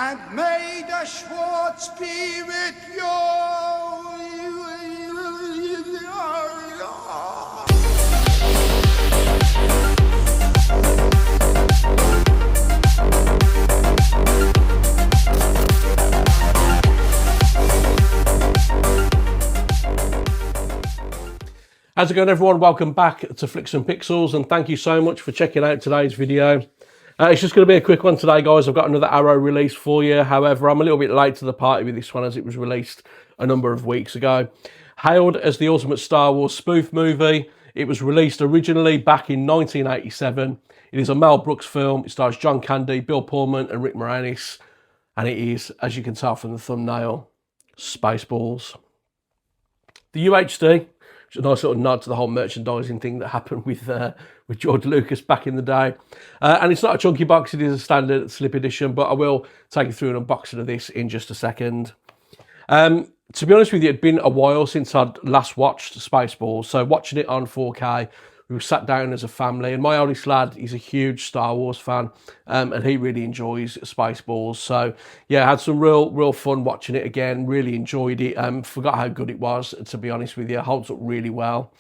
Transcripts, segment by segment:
and may the Schwartz be with How's it going, everyone? Welcome back to Flicks and Pixels, and thank you so much for checking out today's video. It's just going to be a quick one today, guys. I've got another Arrow release for you. However, I'm a little bit late to the party with this one as it was released a number of weeks ago. Hailed as the ultimate Star Wars spoof movie, it was released originally back in 1987. It is a Mel Brooks film. It stars John Candy, Bill Pullman and Rick Moranis. And it is, as you can tell from the thumbnail, Spaceballs. The UHD, which is a nice little nod to the whole merchandising thing that happened with George Lucas back in the day. And it's not a chunky box, it is a standard slip edition, but I will take you through an unboxing of this in just a second. To be honest with you, it'd been a while since I'd last watched Spaceballs, so watching it on 4K, we were sat down as a family, and my oldest lad, he's a huge Star Wars fan, and he really enjoys Spaceballs. So yeah, I had some real fun watching it again, really enjoyed it, forgot how good it was, to be honest with you. It holds up really well.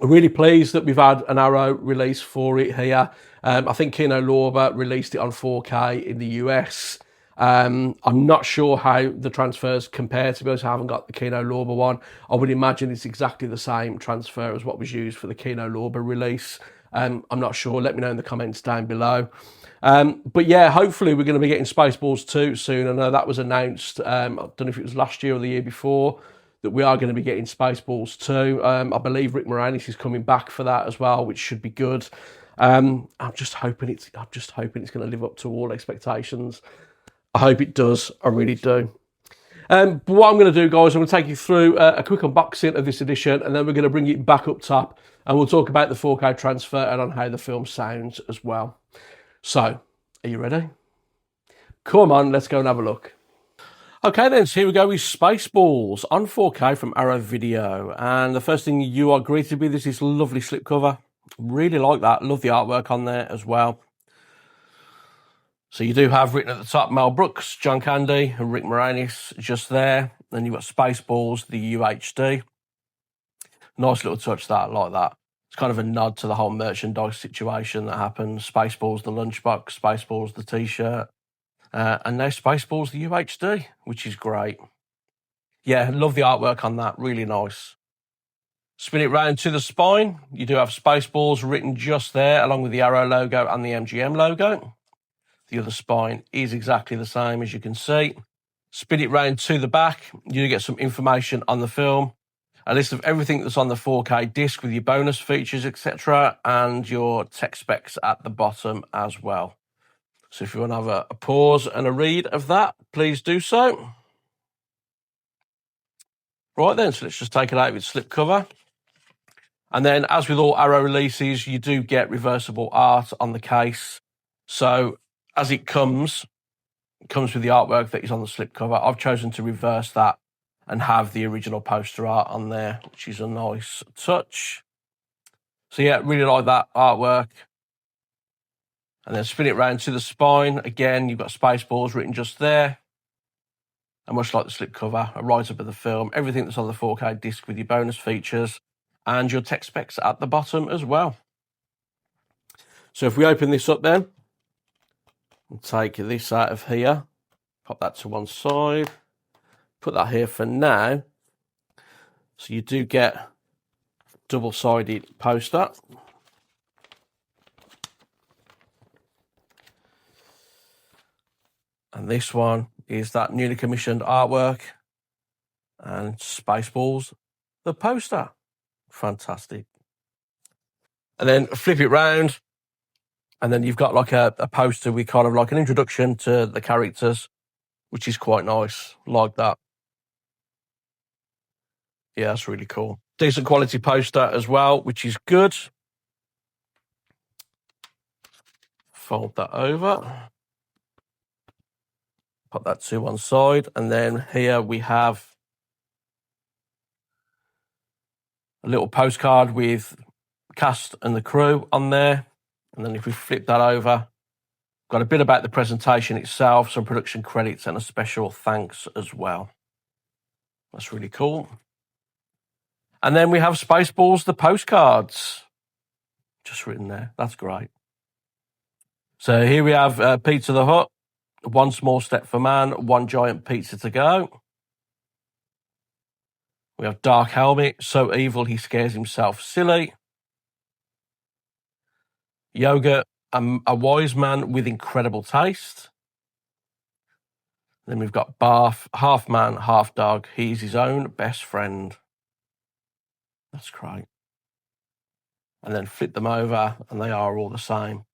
Really pleased that we've had an Arrow release for it here. I think Kino Lorber released it on 4K in the US. I'm not sure how the transfers compare, to be honest. I haven't got the Kino Lorber one. I would imagine it's exactly the same transfer as what was used for the Kino Lorber release. I'm not sure. Let me know in the comments down below. But yeah, hopefully we're going to be getting Spaceballs 2 soon. I know that was announced, I don't know if it was last year or the year before, that we are going to be getting Spaceballs 2. I believe Rick Moranis is coming back for that as well, which should be good. I'm just hoping it's going to live up to all expectations. I hope it does. I really do. But what I'm going to do, guys, I'm going to take you through a quick unboxing of this edition, and then we're going to bring it back up top, and we'll talk about the 4K transfer and on how the film sounds as well. So, are you ready? Come on, let's go and have a look. Okay then, so here we go with Spaceballs on 4K from Arrow Video. And the first thing you are greeted with is this lovely slipcover. Really like that. Love the artwork on there as well. So you do have written at the top Mel Brooks, John Candy and Rick Moranis just there. Then you've got Spaceballs, the UHD. Nice little touch that, I like that. It's kind of a nod to the whole merchandise situation that happens. Spaceballs, the lunchbox, Spaceballs, the t-shirt. And now Spaceballs, the UHD, which is great. Yeah, love the artwork on that, really nice. Spin it round to the spine. You do have Spaceballs written just there, along with the Arrow logo and the MGM logo. The other spine is exactly the same, as you can see. Spin it round to the back. You do get some information on the film, a list of everything that's on the 4K disc with your bonus features, etc., and your tech specs at the bottom as well. So if you want to have a pause and a read of that, please do so. Right then, so let's just take it out with slipcover. And then, as with all Arrow releases, you do get reversible art on the case. So as it comes with the artwork that is on the slipcover. I've chosen to reverse that and have the original poster art on there, which is a nice touch. So yeah, really like that artwork. And then spin it round to the spine. Again, you've got Spaceballs written just there. And much like the slipcover, a write-up of the film, everything that's on the 4K disc with your bonus features and your tech specs at the bottom as well. So if we open this up then, and take this out of here, pop that to one side, put that here for now. So you do get double-sided poster. And this one is that newly commissioned artwork and Spaceballs, the poster. Fantastic. And then flip it round. And then you've got like a poster with kind of like an introduction to the characters, which is quite nice, like that. Yeah, that's really cool. Decent quality poster as well, which is good. Fold that over. Put that to one side. And then here we have a little postcard with cast and the crew on there. And then if we flip that over, Got a bit about the presentation itself, some production credits, and a special thanks as well. That's really cool. And then we have Spaceballs, the postcards. Just written there. That's great. So here we have Pizza the Hut. One small step for man, one giant pizza to go. We have Dark Helmet, so evil he scares himself silly. Yogurt, a wise man with incredible taste. Then we've got Barf, half man, half dog. He's his own best friend. That's great. And then flip them over, and they are all the same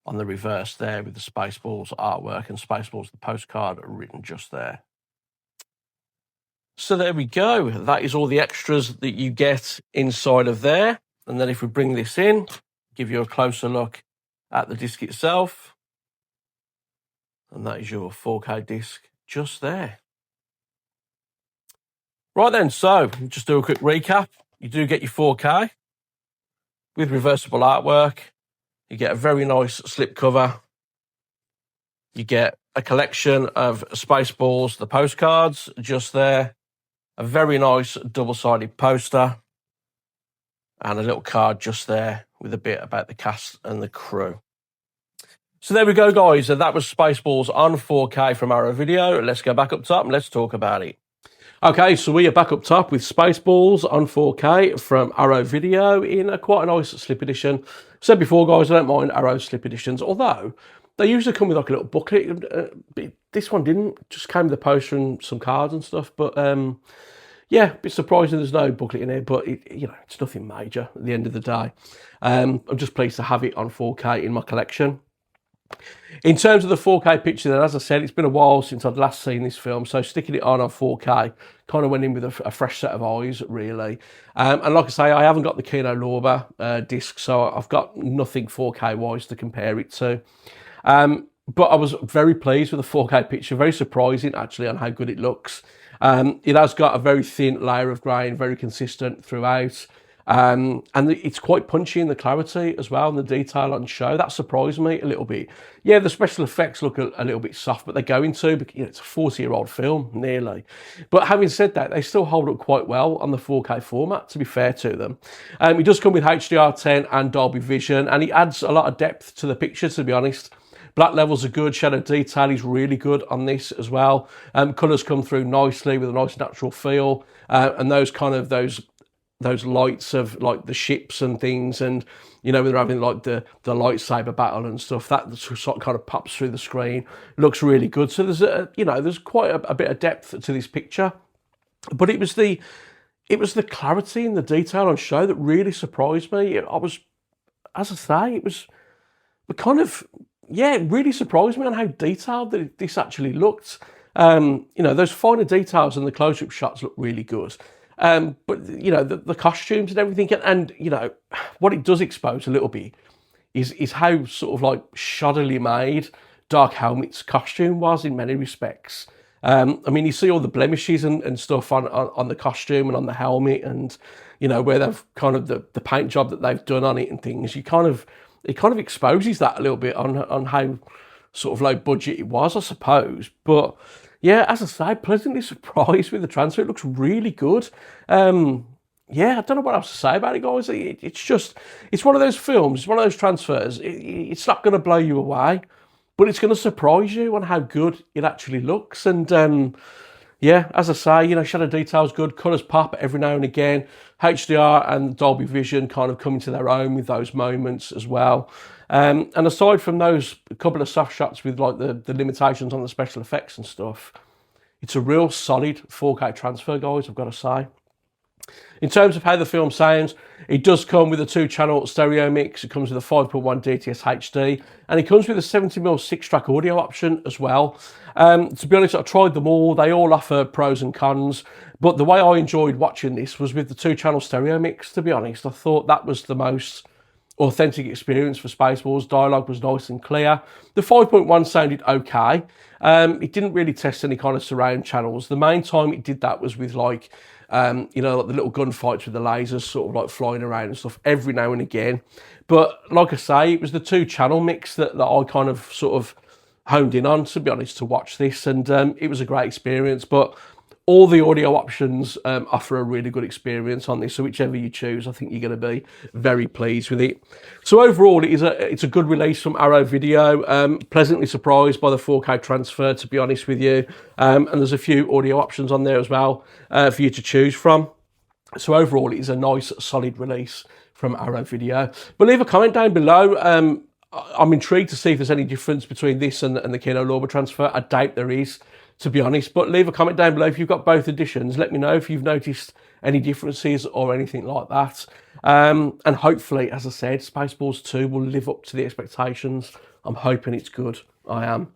on the reverse there with the Spaceballs artwork and Spaceballs, the postcard, written just there. So there we go. That is all the extras that you get inside of there. And then if we bring this in, give you a closer look at the disc itself. And that is your 4K disc just there. Right then, so just do a quick recap. You do get your 4K with reversible artwork. You get a very nice slip cover. You get a collection of Spaceballs, the postcards, just there. A very nice double-sided poster. And a little card just there with a bit about the cast and the crew. So there we go, guys. That was Spaceballs on 4K from Arrow Video. Let's go back up top and let's talk about it. Okay, so we are back up top with Spaceballs on 4K from Arrow Video in a quite a nice slip edition. Said before, guys, I don't mind Arrow slip editions, although they usually come with like a little booklet. This one didn't, just came with a poster and some cards and stuff. But yeah, a bit surprising there's no booklet in here, but it's nothing major at the end of the day. I'm just pleased to have it on 4K in my collection. In terms of the 4K picture, then, as I said, it's been a while since I'd last seen this film, so sticking it on 4K kind of went in with a fresh set of eyes, really. And like I say, I haven't got the Kino Lorber disc, so I've got nothing 4K-wise to compare it to. But I was very pleased with the 4K picture, very surprising, actually, on how good it looks. It has got a very thin layer of grain, very consistent throughout. And it's quite punchy in the clarity as well, and the detail on show. That surprised me a little bit. Yeah, the special effects look a little bit soft, but they're going to, because it's a 40-year-old film, nearly. But having said that, they still hold up quite well on the 4K format, to be fair to them. It does come with HDR10 and Dolby Vision, and it adds a lot of depth to the picture, to be honest. Black levels are good, shadow detail is really good on this as well. Colours come through nicely with a nice natural feel, and those lights of like the ships and things, and when they're having like the lightsaber battle and stuff, that sort of kind of pops through the screen, looks really good. So there's there's quite a bit of depth to this picture, but it was the clarity and the detail on show that really surprised me. It really surprised me on how detailed that this actually looked. Those finer details and the close-up shots look really good. But the costumes and everything, and what it does expose a little bit is how sort of like shoddily made Dark Helmet's costume was in many respects. I mean, you see all the blemishes and stuff on the costume and on the helmet, and where they've kind of the paint job that they've done on it and things. It kind of exposes that a little bit on how sort of low budget it was, I suppose. But yeah, as I say, pleasantly surprised with the transfer. It looks really good. Yeah, I don't know what else to say about it, guys. It's one of those films, it's one of those transfers. It's not going to blow you away, but it's going to surprise you on how good it actually looks. And yeah, as I say, shadow detail's good, colours pop every now and again. HDR and Dolby Vision kind of come into their own with those moments as well. And aside from those couple of soft shots with like the limitations on the special effects and stuff, it's a real solid 4K transfer, guys, I've got to say. In terms of how the film sounds, it does come with a 2-channel stereo mix. It comes with a 5.1 DTS HD, and it comes with a 70mm 6-track audio option as well. To be honest, I tried them all. They all offer pros and cons, but the way I enjoyed watching this was with the 2-channel stereo mix, to be honest. I thought that was the most authentic experience for Spaceballs. Dialogue was nice and clear. The 5.1 sounded okay. It didn't really test any kind of surround channels. The main time it did that was with like like the little gunfights with the lasers sort of like flying around and stuff every now and again. But like I say, it was the 2-channel mix that I kind of sort of honed in on, to be honest, to watch this, and it was a great experience. But all the audio options offer a really good experience on this, so whichever you choose, I think you're going to be very pleased with it. So overall, it's a good release from Arrow Video. Pleasantly surprised by the 4K transfer, to be honest with you, and there's a few audio options on there as well for you to choose from. So overall, it is a nice, solid release from Arrow Video. But leave a comment down below. I'm intrigued to see if there's any difference between this and the Kino Lorber transfer. I doubt there is, to be honest, but leave a comment down below if you've got both editions. Let me know if you've noticed any differences or anything like that. And hopefully, as I said, Spaceballs 2 will live up to the expectations. I'm hoping it's good. I am.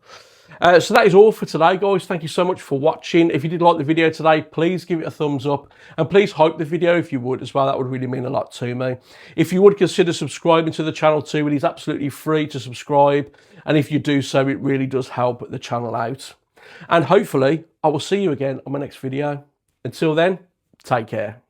So that is all for today, guys. Thank you so much for watching. If you did like the video today, please give it a thumbs up, and please hype the video if you would as well. That would really mean a lot to me. If you would consider subscribing to the channel too, it is absolutely free to subscribe, and if you do so, it really does help the channel out. And hopefully I will see you again on my next video. Until then, take care.